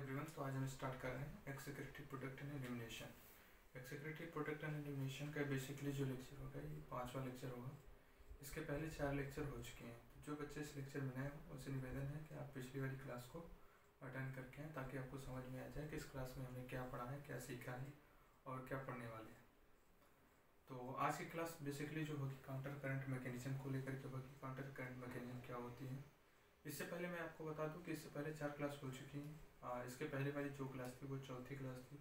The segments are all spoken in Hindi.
एवरीवन, तो आज हम स्टार्ट कर रहे हैं excretory product and elimination. Excretory product and elimination का बेसिकली जो लेक्चर होगा ये 5वां लेक्चर होगा। इसके पहले 4 लेक्चर हो चुके हैं। तो जो बच्चे इस लेक्चर में नए हैं उनसे निवेदन है कि आप पिछली वाली क्लास को अटेंड करके आएँ ताकि आपको समझ में आ जाए कि इस क्लास में हमने क्या पढ़ा है, क्या सीखा है और क्या पढ़ने वाले हैं। तो आज की क्लास बेसिकली जो होगी काउंटर करंट मैकेनिज्म को लेकर के होगी। काउंटर करंट मैकेनिज्म क्या होती है, इससे पहले मैं आपको बता दूं कि इससे पहले 4 क्लास हो चुकी हैं। इसके पहले वाली जो क्लास थी वो चौथी क्लास थी,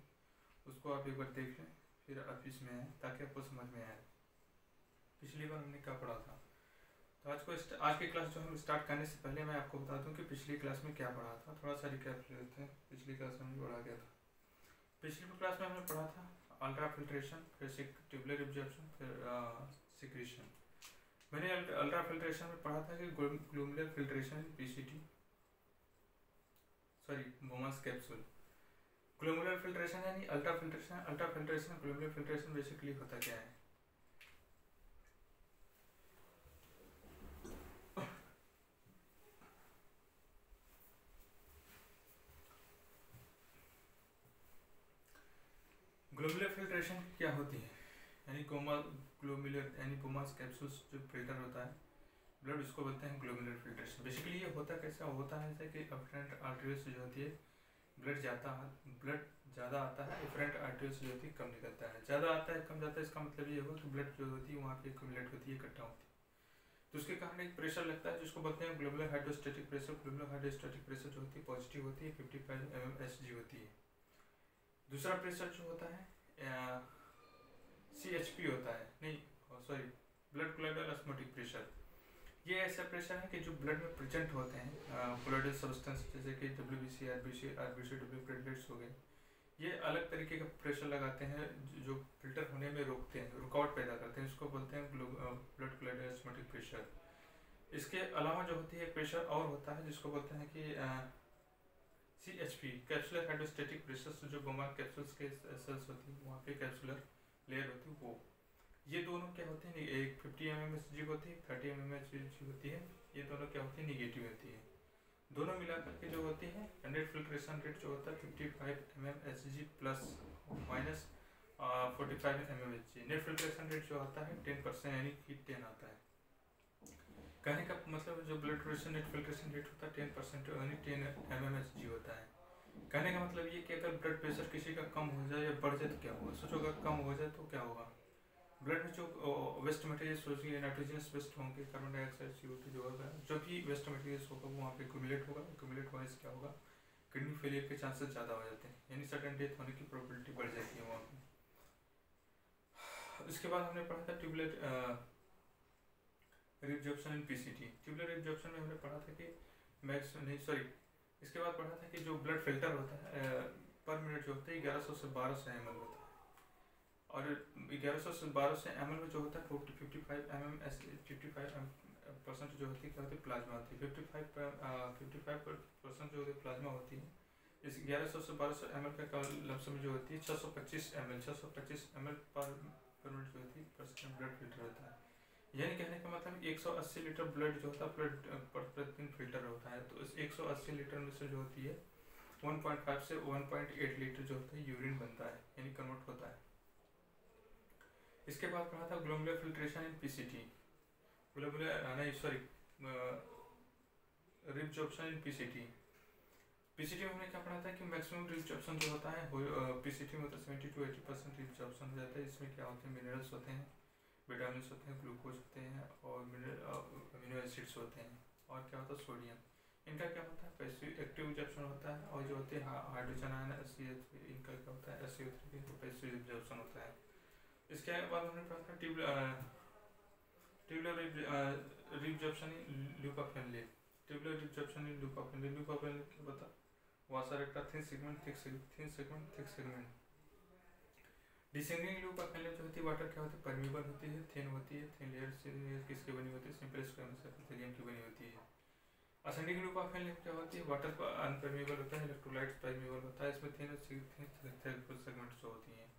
उसको आप एक बार देख लें फिर आप इसमें आए ताकि आपको समझ में आए पिछली बार हमने क्या पढ़ा था। तो आज की क्लास जो हम स्टार्ट करने से पहले मैं आपको बता दूं कि पिछली क्लास में क्या पढ़ा था। थोड़ा सा रिकैप ले लेते हैं। पिछली क्लास में हमने पढ़ा गया था, पिछली क्लास में हमने पढ़ा था अल्ट्रा फिल्ट्रेशन, फिर ट्यूबुलर एब्जॉर्प्शन, फिर सिक्रीशन। मैंने अल्ट्रा फिल्ट्रेशन में पढ़ा था कि glomerular filtration PCT Bowman's capsule. Glomerular filtration यानी ultra filtration glomerular filtration basically होता क्या है। ग्लोमेरुलर फिल्ट्रेशन क्या होती है, यानी ग्लोमेरुलर यानी बोमास कैप्सूल्स जो फिल्टर होता है ब्लड, उसको बोलते हैं ग्लोमेरुलर फिल्ट्रेशन। बेसिकली ये होता कैसा होता है, जैसे कि अफरेंट आर्टरीज जो होती है ब्लड ज़्यादा आता है, एफरेंट आर्टरीज जो होती है कम निकलता है। ज़्यादा आता है कम जाता है, इसका मतलब ये होगा कि ब्लड जो होती है वहाँ पे एक्यूमुलेट होती है, इकट्ठा होती है। तो उसके कारण एक प्रेशर लगता है जिसको बोलते हैं glomerular hydrostatic pressure. Glomerular hydrostatic pressure जो होती है पॉजिटिव होती है, 55 mmHg होती है। दूसरा प्रेशर जो होता है CHP होता है, ब्लड कोलाइडल ऑस्मोटिक प्रेशर। ये ऐसा प्रेशर है कि जो ब्लड में प्रेजेंट होते हैं कोलाइडल सब्सटेंस, जैसे कि WBC, RBC, W प्लेटलेट्स हो गए, ये अलग तरीके का प्रेशर लगाते हैं जो फिल्टर होने में रोकते हैं, रुकावट पैदा करते हैं। इसको बोलते हैं ब्लड कोलाइडल ऑस्मोटिक प्रेशर। इसके अलावा जो होती है प्रेशर और होता है जिसको बोलते हैं कि CHP, कैप्सुलर हाइड्रोस्टैटिक प्रेशर। जो बोमास कैप्सूल्स के सेल्स होती है वहाँ पे कैप्सुलर लेयर होती है वो, ये दोनों क्या होते हैं, एक 50 mmHg होती है, 30 mmHg होती है। ये दोनों क्या होती है, निगेटिव होती है। दोनों मिलाकर के जो होती है नेट फिल्ट्रेशन रेट जो होता है 55 mmHg plus minus 45 mmHg। Net filtration rate जो आता है 10% यानी कि 10 आता है। कहने का मतलब जो blood pressure net filtration rate होता है 10% यानी 10 mmHg होता है। कहने का मतलब ये कि अगर ब्लड प्रेशर किसी का कम हो जाए या बढ़ जाए तो क्या होगा। सोचो अगर कम हो जाए तो क्या होगा, ब्लड में जो वेस्ट मटेरियल्स होगी, नाइट्रोजनस वेस्ट होंगे, कार्बन डाइऑक्साइड, CO2 जो होगा, जो भी वेस्ट मटेरियल्स होगा वो वहाँ पे एक्यूमुलेट होने से क्या होगा, किडनी फेलियर के चांसेस ज़्यादा हो जाते हैं, यानी सडन डेथ होने की प्रोबेबिलिटी बढ़ जाती है वहाँ पे। इसके बाद हमने पढ़ा था ट्यूबुलर रिब्जॉर्प्शन इन PCT। ट्यूबुलर रिब्जॉर्प्शन में हमने पढ़ा था कि इसके बाद पढ़ा था कि जो ब्लड फिल्टर होता है पर मिनट जो होता है 1100 से 1200 ml होता है, और 1100 से 1200 ml में जो होता है 55 55% जो होती है क्या होती है, प्लाज्मा होती है। 55% जो होती है प्लाज्मा होती है। इस 1100 से 1200 ml का लमसम जो होती है 625 ml पर मिनट जो होती है ब्लड फिल्टर होता है। यानी कहने का मतलब 180 लीटर ब्लड जो होता है प्रतिदिन फिल्टर होता है। तो इस 180 लीटर में से जो होती है 1.5 से 1.8 लीटर जो होता है यूरिन बनता है, यानी कन्वर्ट होता है। इसके बाद पढ़ा था ग्लोमेरुलर फिल्ट्रेशन इन PCT। रिब्जॉर्प्शन इन PCT। PCT में हमने क्या पढ़ा था कि मैक्सिमम रिब्जॉर्प्शन जो होता है PCT में होता है 70 to 80% रिब्जॉर्प्शन हो जाता है। इसमें क्या होते हैं, मिनरल्स होते हैं, विटामिन्स होते हैं, ग्लूकोज होते हैं और अमीनो एसिड्स होते हैं, और क्या होता है सोडियम। इनका क्या होता है पैसिव एक्टिव रिब्जॉर्प्शन होता है, और जो होते हैं हाइड्रोजन आयन इनका क्या होता है SO3 तो पैसिव रिब्जॉर्प्शन होता है। इसके बाद हमने पढ़ा था ट्यूबुलर रिब्जॉर्प्शन इन ल्यूका फैमिली। ट्यूबुलर रिब्जॉर्प्शन इन ल्यूका फैमिली क्या बता, vasa recta thin segment thick segment. Descending ल्यूका फैमिली जो होती है वाटर क्या होती है, परमीबल होती है, थिन होती है। थिन लेयर किसकी बनी होती है, सिंपल स्क्वेमस एपिथेलियम की बनी होती है। असेंडिंग ल्यूका फैमिली क्या होती है, वाटर अनपरमीबल होता है, इलेक्ट्रोलाइट्स परमीबल होता है। इसमें थिन सेगमेंट्स जो होती हैं,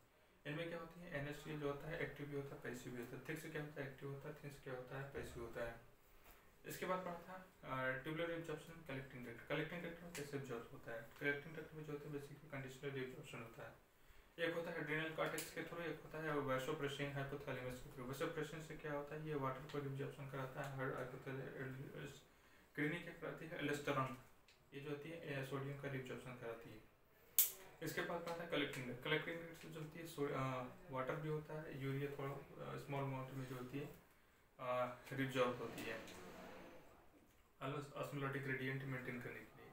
इनमें क्या होती है NH3 जो होता है एक्टिव भी होता है पैसिव भी होता है। थिक से क्या होता है एक्टिव होता है, थिन से क्या होता है पैसिव होता है। इसके बाद पढ़ा था tubular reabsorption, collecting duct. Collecting duct में कैसे एब्जॉर्ब होता है? कलेक्टिंग डक्ट में जो होता है बेसिकली कंडीशनल रिब्जॉर्प्शन होता है। एक होता है एड्रेनल कॉर्टेक्स के थ्रू, एक होता है वैसोप्रेसिन हाइपोथैलेमस के थ्रू। वैसोप्रेसिन से क्या होता है, ये वाटर को रिब्जॉर्प्शन कराता है। किडनी क्या कराती है, एल्डोस्टेरॉन, ये जो होती है सोडियम का रिब्जॉर्प्शन कराती है। इसके बाद पढ़ा था कलेक्टिंग डक्ट। कलेक्टिंग डक्ट से जो होती है वाटर भी होता है, यूरिया थोड़ा स्मॉल अमाउंट में जो होती है रिब्जॉर्ब होती है ऑस्मोलैटिक ग्रेडियंट मेंटेन करने के लिए।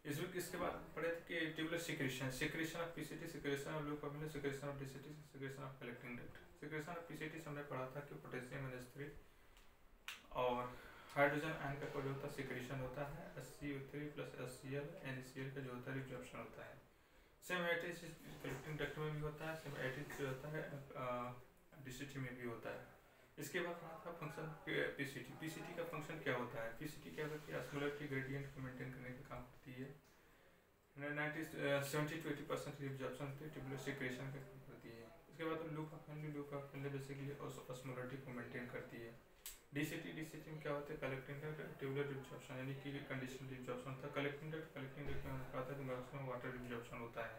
इस वीक इसके बाद पढ़े थे कि tubular secretion, secretion of PCT, secretion of ल्यूकोमिन, secretion of DCT, secretion of collecting duct. Secretion of PCT हमने पढ़ा था कि पोटेशियम NH3 और हाइड्रोजन आयन का जो होता है सिक्रेशन होता है, SCO3 + HCl NaCl का जो होता है रिब्जॉर्प्शन होता है। सेम एटिस कलेक्टिंग डक्ट में भी होता है, सेम एटिस जो होता है डीसीटी में भी होता है। इसके बाद पढ़ा था फंक्शन पीसीटी। पीसीटी का फंक्शन क्या होता है? पीसीटी क्या करती है, ऑस्मोलैरिटी ग्रेडियंट को मेंटेन करने का काम करती है। 70 to 80% रिब्जॉर्प्शन होती है, ट्यूबुलर सिक्रेशन का काम करती है। इसके बाद लूप ऑफ बेसिकली ऑस्मोलैरिटी को मेंटेन करती है। डीसीटी में क्या होता है, कलेक्टिंग डक्ट, ट्यूबुलर रिब्जॉर्प्शन यानी कि कंडीशनल रिब्जॉर्प्शन होता है। कलेक्टिंग डक्ट में कहा था कि मैक्सिमम वाटर रिब्जॉर्प्शन होता है।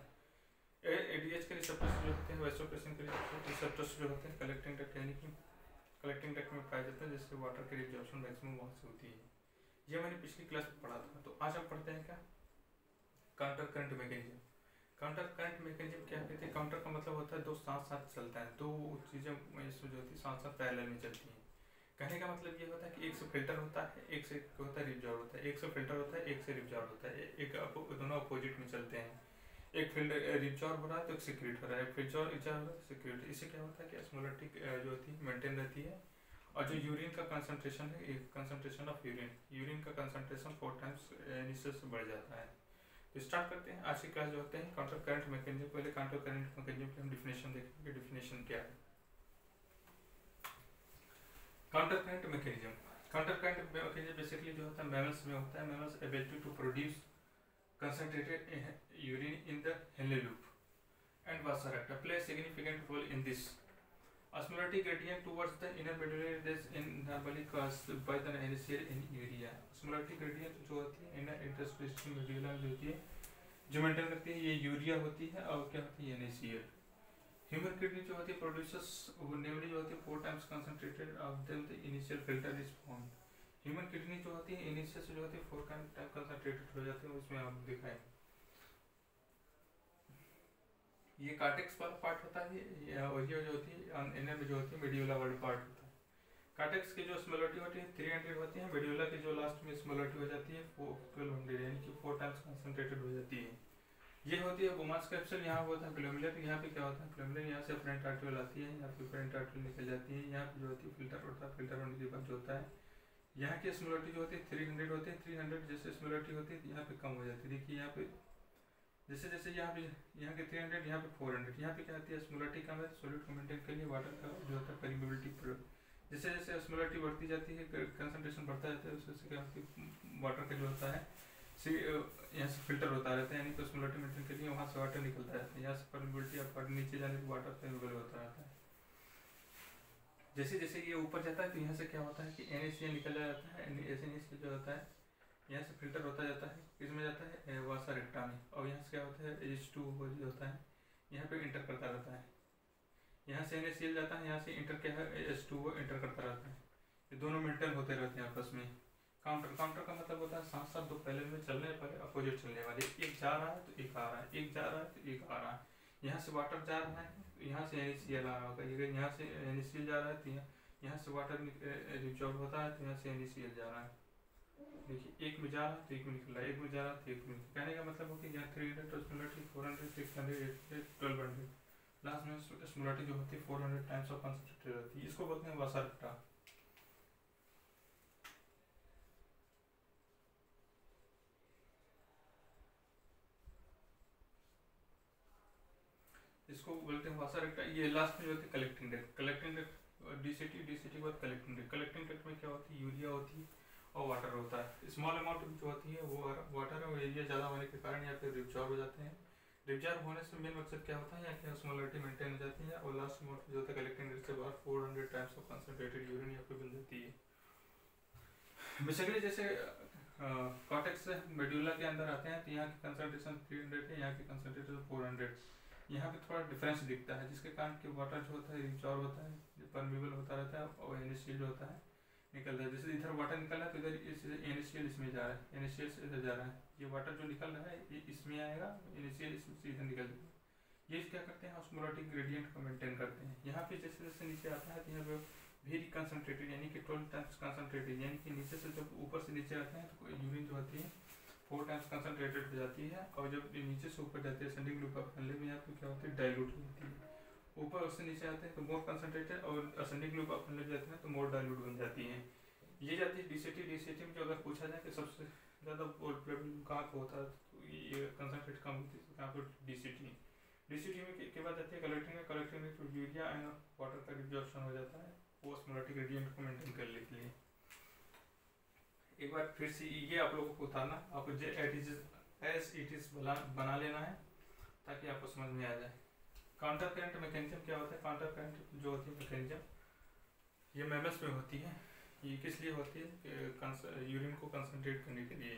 एडीएच के रिसेप्टर्स जो होते हैं, वैसोप्रेसिन के रिसेप्टर्स जो होते हैं कलेक्टिंग डक्ट यानी कि कलेक्टिंग डक्ट में पाए जाते हैं, जिससे वाटर की रिब्जॉर्प्शन मैक्सिमम वहाँ से होती है। ये मैंने पिछली क्लास में पढ़ा था। तो आज हम पढ़ते हैं क्या, counter current mechanism. Counter current mechanism क्या कहते हैं? काउंटर का मतलब होता है दो साथ साथ चलता है, दो चीज़ें इसमें जो होती है साथ साथ पैरेलल में चलती हैं। कहने का मतलब ये होता है कि एक से फिल्टर होता है, एक से होता है रिब्जॉर्ब होता है, एक से फिल्टर होता है, एक से रिब्जॉर्ब होता है, एक दोनों अपोजिट में चलते हैं। एक फिल्टर रिब्जॉर्ब हो रहा है तो एक सिक्रेट हो रहा है, फिल्टर रिब्जॉर्ब हो रहा है तो सिक्रेट। इससे क्या होता है कि ऑस्मोलैरिटी जो होती है मेंटेन रहती है। और जो यूरिन का कंसंट्रेशन है, कंसंट्रेशन ऑफ यूरिन का कंसंट्रेशन 4 टाइम्स इनिशियल से बढ़ जाता है। तो स्टार्ट करते हैं आज की क्लास जो होते हैं काउंटर करंट मैकेनिज्म। पहले काउंटर करंट मैकेनिज्म की हम डिफिनेशन देखेंगे। डिफिनेशन क्या है counter current mechanism? Counter current mechanism basically जो होता है मैमल्स में होता है। Mammals ability to produce concentrated urine in the Henle loop and Vasaracta play a significant role in this. Osmolarity gradient towards the inner medullary is normally caused by the NaCl in urea. Osmolarity gradient जो होती है inner interstitial medulla जो होती है, जो मेंटेन करती है, ये यूरिया होती है और क्या होती है NaCl. Human kidney जो होती है produces namely जो होती है 4 times concentrated of them the initial filter is formed. Human kidney जो होती है इनिशियल से जो होती है 4 टाइम कंसंट्रेटेड हो जाती है, उसमें आप दिखाएं। ये कार्टेक्स वाला पार्ट होता है, और ये जो होती है इनर में जो होती है मेड्यूला वाला पार्ट होता है। कार्टेक्स की जो स्मोलरिटी होती है 300 होती है, मेड्यूला की जो लास्ट में स्मोलरिटी हो जाती है 1200 यानी कि 4 टाइम्स कंसंट्रेटेड हो जाती है। ये होती है बोमास कैप्सूल। यहाँ होता है ग्लोमेरुलर, यहाँ पे क्या होता है ग्लोमेरुलर, यहाँ से अफरेंट आर्टरी आती है, यहाँ पे अफरेंट आर्टरी निकल जाती है, यहाँ पे जो होती है फिल्टर होता है, फिल्टर होने के बाद जो होता है यहाँ की स्मोलरिटी जो होती है 300 होती है। 300 जैसे स्मोलरिटी होती है यहाँ पे कम हो जाती है। देखिए यहाँ पे जैसे जैसे यहाँ के 300, यहाँ पे 400, यहाँ पे क्या आती है स्मोलरिटी कम है, सॉलिड को मेंटेन के लिए वाटर का जो होता है परमिबिलिटी जैसे जैसे स्मोलरिटी बढ़ती जाती है, कंसंट्रेशन बढ़ता जाता है, उससे क्या होती है वाटर का जो होता है यहाँ से फिल्टर होता रहता है, यानी कि स्मोलरिटी मेंटेन के लिए वहाँ से वाटर निकलता रहता है, यहाँ से परमिबिलिटी और नीचे जाने पर वाटर परमिबल होता रहता है। जैसे जैसे ये ऊपर जाता है तो यहाँ से क्या होता है कि NaCl निकल जाता है, NaCl जो होता है यहाँ से फिल्टर होता जाता है, इसमें जाता है वासारेक्टा में, और यहाँ से क्या होता है H2O जो होता है यहाँ पे इंटर करता रहता है। यहाँ से NaCl जाता है, यहाँ से इंटर क्या है H2O इंटर करता रहता है, ये दोनों मेंटेन होते रहते हैं आपस में। काउंटर का मतलब होता है साथ साथ दो पैरेलल में चलने पर अपोजिट चलने वाले, एक जा रहा है तो एक आ रहा है, एक जा रहा है तो एक आ रहा है। यहाँ से वाटर जा रहा है, यहाँ से NaCl आ रहा होगा, यहाँ से NaCl जा रहा है तो यहाँ से वाटर रिब्जॉर्ब होता है तो यहाँ से NaCl जा रहा है। देखिए एक में जा रहा है तो एक में निकल रहा है, एक में जा रहा है तो एक में। कहने का मतलब हो कि यहाँ 300 स्मोलरिटी 400 600 800 1200 लास्ट में स्मोलरिटी जो होती है 400 टाइम्स ऑफ कंसंट्रेटेड रहती है। इसको बोलते हैं वासारेक्टा। इसको बोलते हैं वासारेक्टा। ये लास्ट में जो होती है collecting duct. Collecting duct DCT के बाद कलेक्टिंग डक्ट। कलेक्टिंग डक्ट में क्या होती है यूरिया होती है और वाटर होता है। स्मॉल अमाउंट जो होती है वो वाटर और एरिया ज़्यादा होने के कारण यहाँ पे रिब्जॉर्ब हो जाते हैं। रिब्जॉर्ब होने से मेन मकसद क्या होता है यहाँ की स्मोलरिटी मेंटेन हो जाती है, और लास्ट अमाउंट जो होता है कलेक्टिंग डक्ट से बाहर 400 टाइम्स ऑफ कंसंट्रेटेड यूरिन यहाँ पे बन जाती है। बेसिकली जैसे कॉर्टेक्स से मेड्यूला के अंदर आते हैं तो यहाँ की कंसंट्रेशन 300 है, यहाँ की कंसंट्रेशन 400। यहाँ पे थोड़ा डिफरेंस दिखता है, जिसके कारण कि वाटर जो होता है रिचॉर्व होता है, परमेबल होता रहता है, और NaCl जो होता है निकल रहा है। जैसे इधर वाटर निकल रहा है तो इधर इस NaCl इसमें जा रहा है, NaCl से इधर जा रहा है, ये वाटर जो निकल रहा है ये इसमें आएगा, NaCl इसमें से इधर निकल जाएगा। ये क्या करते हैं, ऑस्मोलैटिक ग्रेडियंट को मेंटेन करते हैं। यहाँ पे जैसे जैसे नीचे आता है तो यहाँ पे वेरी कंसनट्रेटेड यानी कि 12 टाइम्स कंसनट्रेटेड, यानी कि नीचे से जब ऊपर से नीचे आते हैं तो यूरिन जो होती है 4 टाइम्स कंसनट्रेटेड हो जाती है, और जब नीचे से ऊपर जाती है असेंडिंग लूप ऑफ फनले में यहाँ पे क्या होती है, डाइल्यूट हो जाती है। ऊपर उससे नीचे आते हैं तो मोर कंसनट्रेटेड, और असेंडिंग लूप ऑफ फनले जाते हैं तो मोर डाइल्यूट बन जाती है। ये जाती है DCT। DCT में जो अगर पूछा जाए कि सबसे ज़्यादा ब्लड कहाँ पर होता है तो ये कंसनट्रेट कम होती है, यहाँ पर DCT। DCT में के बाद जाती है कलेक्टिंग में। कलेक्टिंग में तो यूरिया एंड वाटर का रिब्जॉर्प्शन हो जाता है वो ऑस्मोलैटिक ग्रेडियंट को मेंटेन करने के लिए। एक बार फिर से ये आप लोगों को उतारना, आपको एज इट इज बना लेना है ताकि आपको समझ में आ जाए। काउंटर करंट मैकेनिज्म क्या होता है? काउंटर करंट जो होती है मैकेनिज्म ये मैमल्स में होती है। ये किस लिए होती है? यूरिन को कंसनट्रेट करने के लिए,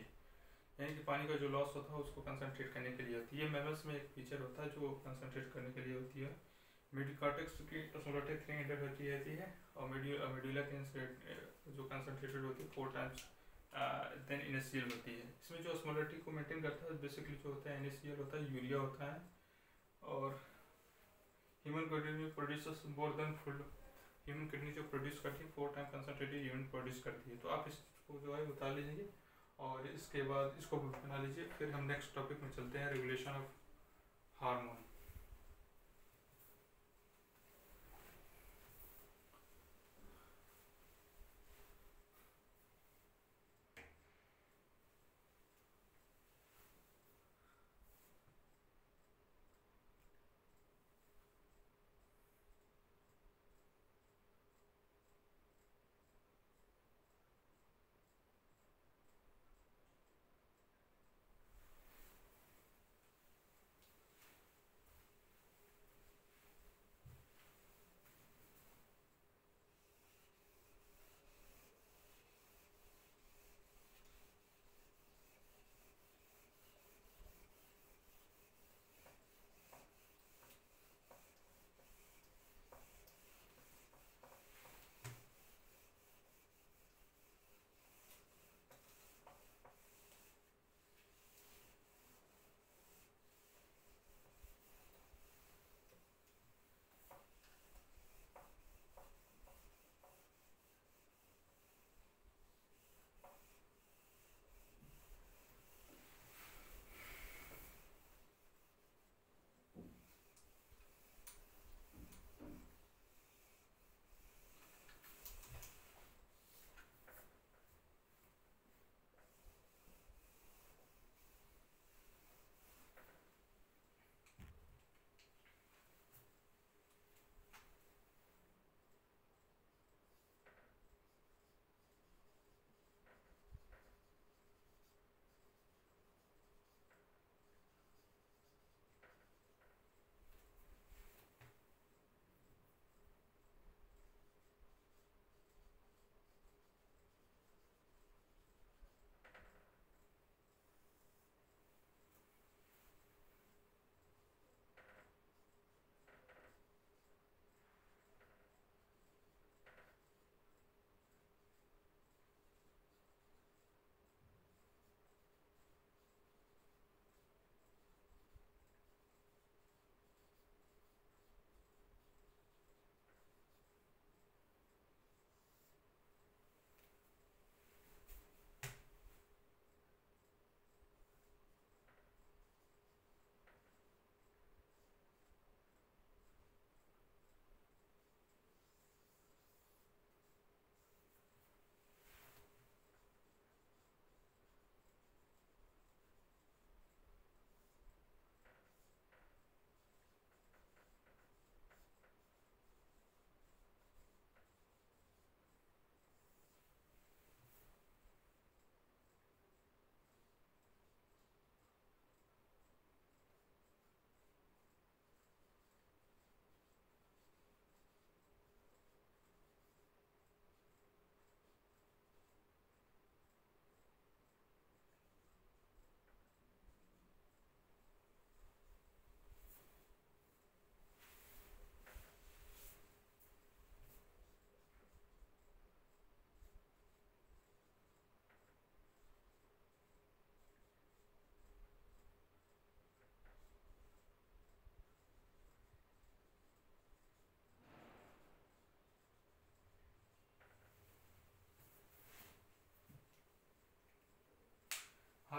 यानी कि पानी का जो लॉस होता है उसको कंसनट्रेट करने के लिए होती है। ये मैमल्स में एक फीचर होता है जो कंसनट्रेट करने के लिए होती है। मेडिकॉर्टेक्स की ऑस्मोलैटिक 300 होती है, और मेडुला की जो कंसनट्रेटेड होती है 4 टाइम्स देन NaCl होती है। इसमें जो ऑस्मोलैटिक को मेंटेन करता है बेसिकली जो होता है NaCl होता है, यूरिया होता है, और ह्यूमन किडनी में produce more than full. Human kidney जो प्रोड्यूस करती है 4 टाइम कंसनट्रेटेड यूरिन प्रोड्यूस करती है। तो आप इसको जो है उतार लीजिए और इसके बाद इसको बना लीजिए। फिर हम नेक्स्ट टॉपिक में चलते हैं, regulation of hormone.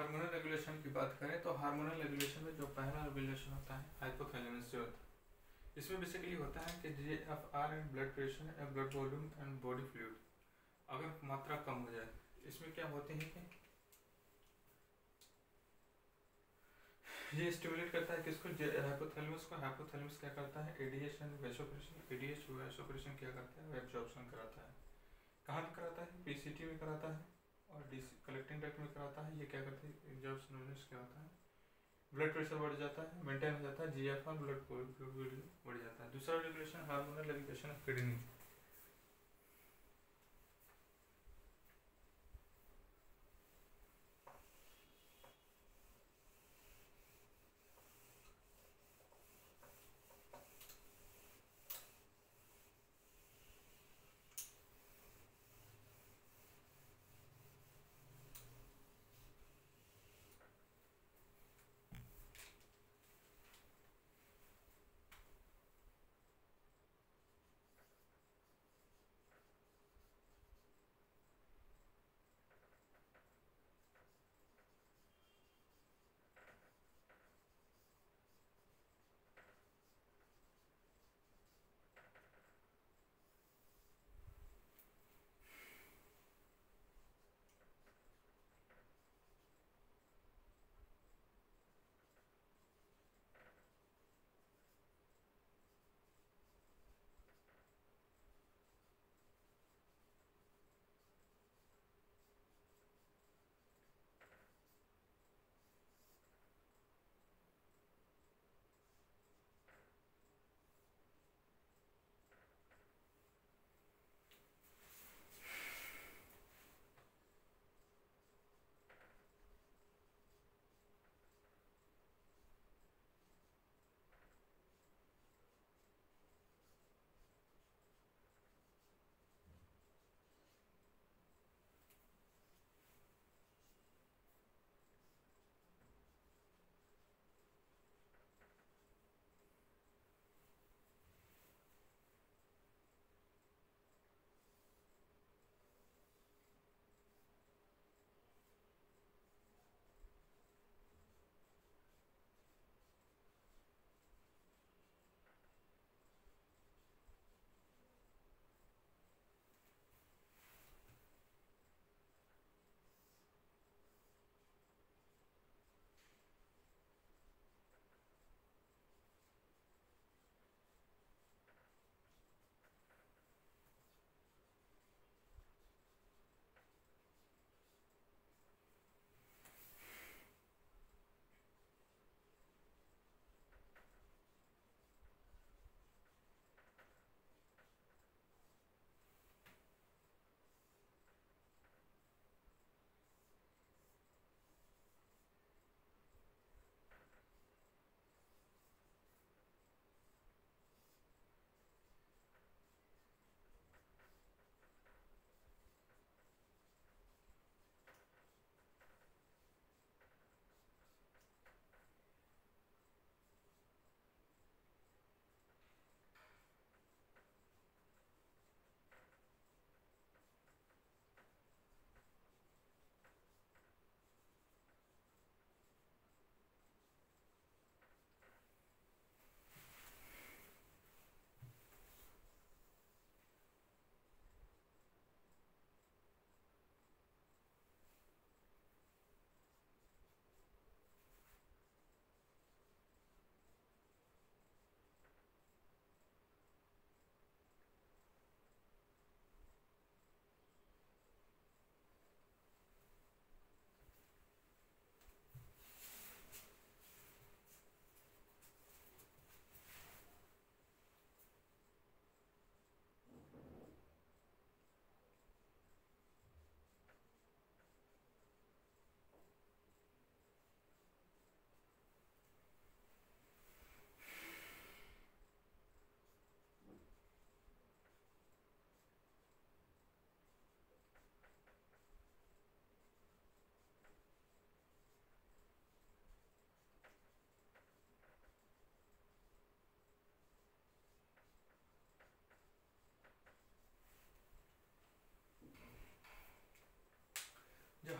Hormonal regulation की बात करें तो हार्मोनल रेगुलेशन में जो पहला रेगुलेशन होता है हाइपोथैलेमस से होता है। इसमें बेसिकली होता है कि GFR and blood pressure and blood volume and body fluid अगर मात्रा कम हो जाए, इसमें क्या होते हैं कि ये स्टिमुलेट करता है किसको, हाइपोथैलेमस को। हाइपोथैलेमस क्या करता है, एडीएच एंड वैसोप्रेशन, एडीएच वैसोप्रेशन क्या करता है, एब्जॉर्प्शन कराता है। कहाँ पे कराता है, पीसीटी में कराता है और डीसी कलेक्टिंग डक्ट में कराता है। ये क्या करते हैं, एब्जॉर्प्शन क्या होता है, ब्लड प्रेशर बढ़ जाता है, मेंटेन हो जाता है, जीएफआर ब्लड फ्लूइड बढ़ जाता है। दूसरा regulation hormonal regulation of kidney.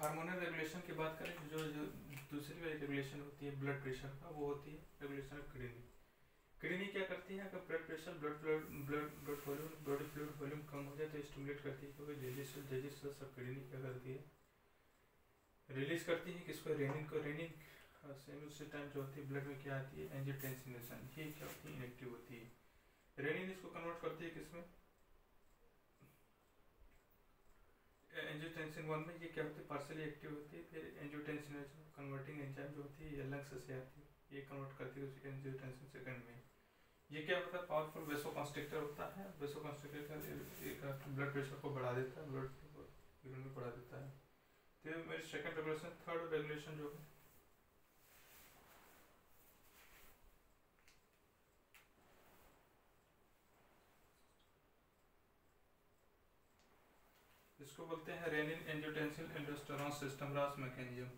Hormonal regulation की बात करें, जो दूसरी रेगुलेशन होती है ब्लड प्रेशर का, वो होती है रेगुलेशन ऑफ किडनी। किडनी क्या करती है, अगर blood pressure blood volume body fluid volume कम हो जाए तो स्टिमुलेट करती है, क्योंकि जेजिस सब किडनी क्या करती है, रिलीज करती है किसको, रेनिन को। रेनिन सेम उसी टाइम जो होती है ब्लड में क्या आती है, एंजियोटेंसिनेशन, ये क्या होती है, इनएक्टिव होती है। रेनिन इसको कन्वर्ट करती है किसमें, एंजियोटेंसिन 1 में। ये क्या होती है, पार्शियली एक्टिव होती है। फिर एंजियोटेंसिन कन्वर्टिंग एंजाइम जो होती है ये लंग्स से आती है, ये कन्वर्ट करती है उसी एंजियोटेंसिन सेकंड में। ये क्या होता है, पावरफुल वेसोकंस्ट्रिक्टर होता है। वेसोकंस्ट्रिक्टर ब्लड प्रेशर को बढ़ा देता है, ब्लड यूरिन में बढ़ा देता है। तो मेरी सेकंड रेगुलेशन। थर्ड रेगुलेशन जो है, इसको बोलते हैं रेनिन एंजियोटेंसिन एल्डोस्टेरोन सिस्टम, रास मैकेनिज्म।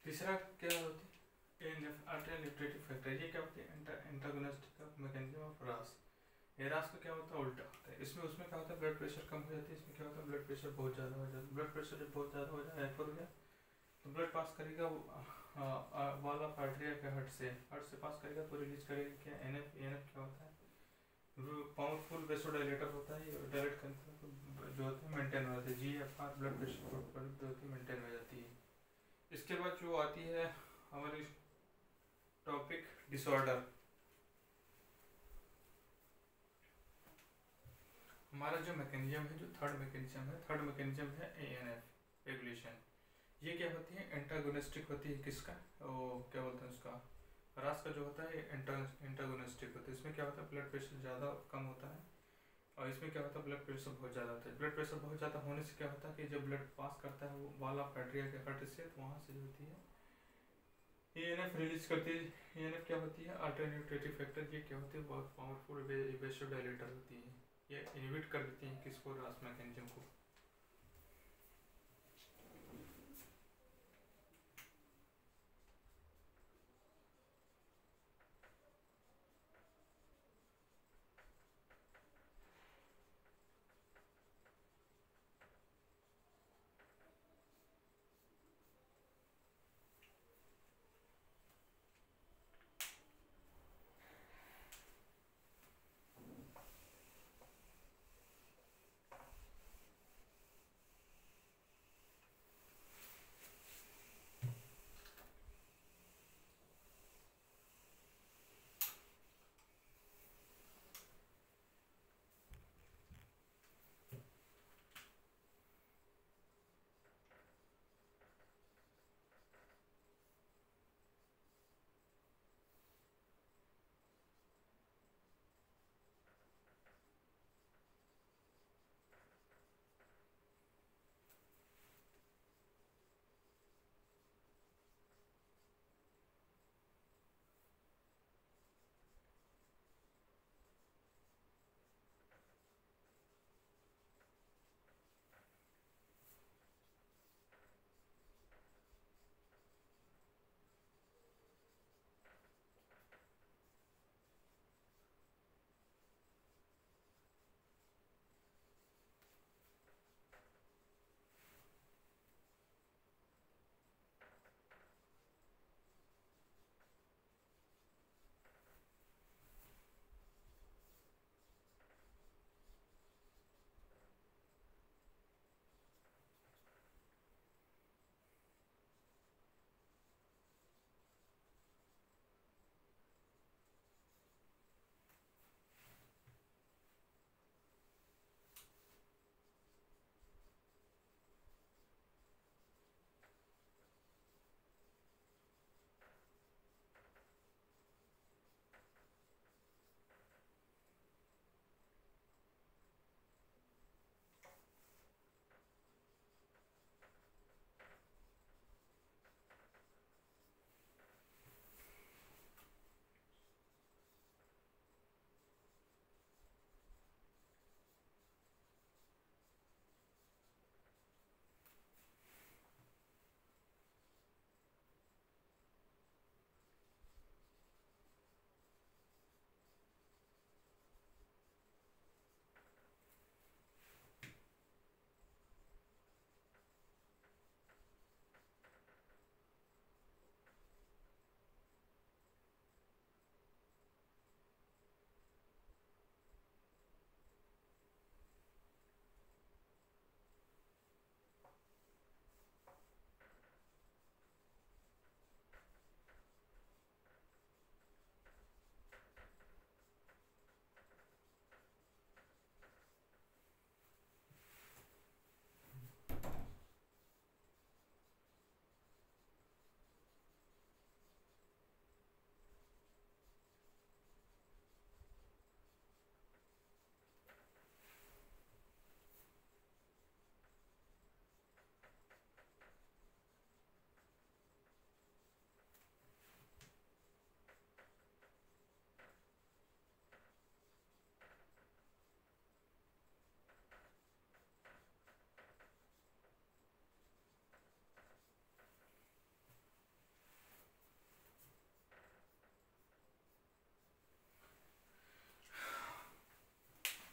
तीसरा क्या होती है, अल्टरनेटिव फैक्टर। ये क्या होती है, एंटागोनिस्टिक मैकेनिज्म ऑफ रास। ये रास का क्या होता है, उल्टा होता है। इसमें उसमें क्या होता है, ब्लड प्रेशर कम हो जाती है, इसमें क्या होता है, ब्लड प्रेशर बहुत ज़्यादा हो जाता है। ब्लड प्रेशर जब बहुत ज़्यादा हो जाए, हाइपर हो जाए, तो ब्लड पास करेगा वॉल ऑफ आर्टरिया के हार्ट से पास करेगा तो रिलीज करेगा क्या, एनएफ। एनएफ क्या होता है, पावरफुल वेसोडाइलेटर होता है। ये डायलेट करता है जो होता है मेंटेन हो जाता है। जीएफआर ब्लड प्रेशर जो होती है मेंटेन हो जाती है। इसके बाद जो आती है हमारी टॉपिक डिसऑर्डर। हमारा जो मैकेनिज्म है, जो थर्ड मैकेनिज्म है ANF रेगुलेशन। ये क्या होती है, एंटागोनिस्टिक होती है। किसका, वो क्या बोलते हैं उसका, ह्रास का जो होता है एंटागोनिस्टिक होता है। इसमें क्या होता है, ब्लड प्रेशर ज़्यादा कम होता है, और इसमें क्या होता है, ब्लड प्रेशर बहुत ज़्यादा होता है। ब्लड प्रेशर बहुत ज़्यादा होने से क्या होता है कि जब ब्लड पास करता है वो वाल ऑफ एट्रिया के हर्ट से, तो वहाँ से जो होती है ANF रिलीज करती है। ANF क्या होती है, अल्टरनेटिव फैक्टर। ये क्या होती है, बहुत पावरफुल वेसोडाइलेटर होती है। ये इनहिबिट कर देती है किसको, ह्रास मैकेनिज्म को।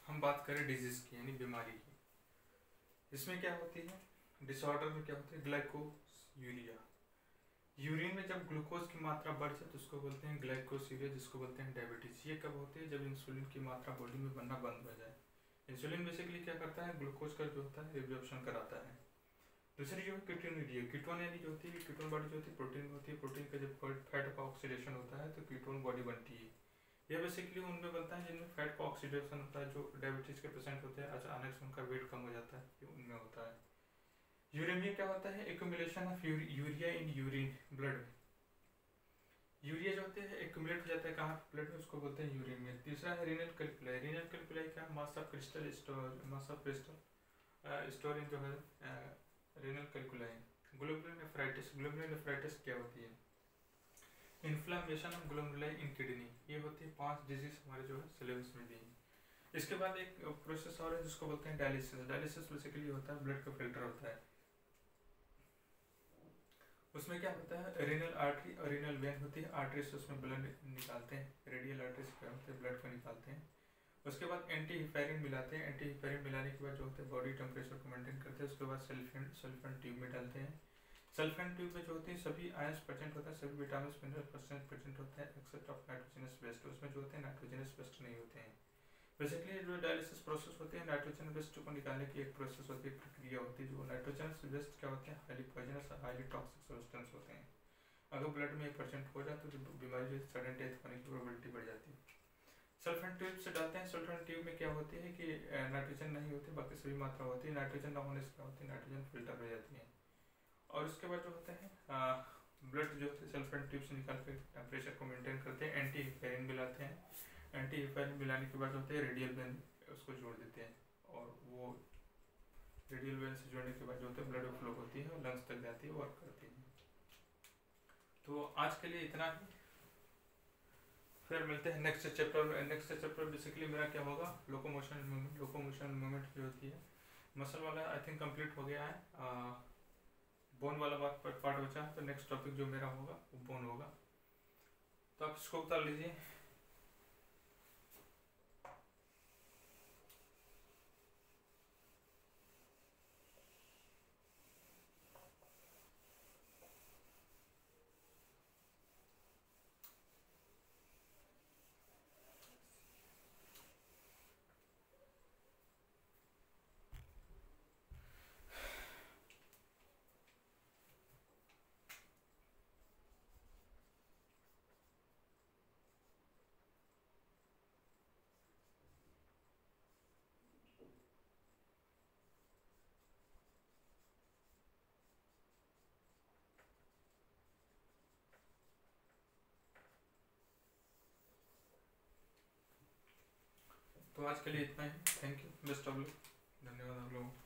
हम बात करें डिजीज की, यानी बीमारी की। इसमें क्या होती है, डिसऑर्डर में क्या होता है, ग्लाइकोयूरिया। यूरिन में जब ग्लूकोज की मात्रा बढ़ जाए तो उसको बोलते हैं ग्लाइकोसीरिया, जिसको बोलते हैं डायबिटीज। ये कब होती है, जब इंसुलिन की मात्रा बॉडी में बनना बंद हो जाए। इंसुलिन बेसिकली क्या करता है, ग्लूकोज का जो होता है एब्जॉर्प्शन कराता है। दूसरी जो है कीटोन, कीटोन यानी जो होती है, कीटोन बॉडी जो होती है प्रोटीन होती है। प्रोटीन का जब फैट का ऑक्सीडेशन होता है तो कीटोन बॉडी बनती है। ये बेसिकली उनमें बनता है जिनमें फैट का ऑक्सीडेशन होता है, जो डायबिटीज के पेशेंट होते हैं, अचानक से उनका वेट कम हो जाता है, ये उनमें होता है। यूरेमिया क्या होता है? Accumulation of urea in urine, blood में यूरिया जो होते हैं एक्यूमुलेट हो जाता है कहाँ ब्लड में, उसको बोलते हैं यूरेमिया। तीसरा है रीनल कैल्कुलाई। रीनल कैल्कुलाई क्या? Mass of crystal store, mass of crystal storing जो है renal कैल्कुलाई। Glomerular nephritis, glomerular nephritis क्या होती है? Inflammation of glomeruli in kidney. ये होती है 5 डिजीज हमारे जो है सिलेबस में दी है। इसके बाद एक प्रोसेस और है जिसको बोलते हैं डायलिसिस। डायलिसिस बेसिकली होता है ब्लड का फिल्टर होता है। उसमें क्या होता है? रीनल आर्टरी और रीनल वेन होती है। आर्टरी से उसमें ब्लड निकालते हैं, रेडियल आर्टरी से क्या होते हैं ब्लड को निकालते हैं। उसके बाद एंटी हिपेरिन मिलाते हैं। एंटी हिपेरिन मिलाने के बाद जो होता है बॉडी टेम्परेचर को मेंटेन करते हैं। उसके बाद सल्फेन ट्यूब में डालते हैं। सल्फेन ट्यूब में जो होती है सभी आयंस प्रेजेंट होता है, सभी विटामिन मिनरल प्रेजेंट होते हैं एक्सेप्ट ऑफ नाइट्रोजनस वेस्ट। उसमें जो होते हैं नाइट्रोजनस वेस्ट नहीं होते हैं। बेसिकली जो डायलिसिस प्रोसेस होती है नाइट्रोजन वेस्ट को निकालने की एक प्रोसेस होती है, प्रक्रिया होती है। जो नाइट्रोजन वेस्ट क्या होते हैं? हाईली पॉइजनस और हाईली टॉक्सिक सब्सटेंस होते हैं। अगर ब्लड में 1% हो जाए तो बीमारी जो सडन डेथ होने की प्रोबेबिलिटी बढ़ जाती है। सल्फेन ट्यूब से डालते हैं। सल्फेन ट्यूब में क्या होती है कि नाइट्रोजन नहीं होती, बाकी सभी मात्रा होती है। नाइट्रोजन ना होने से क्या होती है? नाइट्रोजन फिल्टर हो जाती है। और उसके बाद जो होता है ब्लड जो होता है सल्फेन ट्यूब से निकाल कर टेम्परेचर को मेंटेन करते हैं। एंटी हिपेरिन मिलाते हैं। एंटी हिपेरिन मिलाने के बाद जो होते हैं रेडियल वेन उसको जोड़ देते हैं, और वो रेडियल वेन से जोड़ने के बाद जो होता है ब्लड फ्लो होती है और लंग्स तक जाती है, वर्क करती है। तो आज के लिए इतना ही, फिर मिलते हैं नेक्स्ट चैप्टर में। नेक्स्ट चैप्टर बेसिकली मेरा क्या होगा? Locomotion movement. लोकोमोशन मूवमेंट जो होती है, मसल वाला आई थिंक कंप्लीट हो गया है। बोन वाला पार्ट बचा है, तो नेक्स्ट टॉपिक जो मेरा होगा वो बोन होगा। तो आप इसको उतार लीजिए। तो आज के लिए इतना ही। Thank you, best of luck, धन्यवाद आप लोगों को।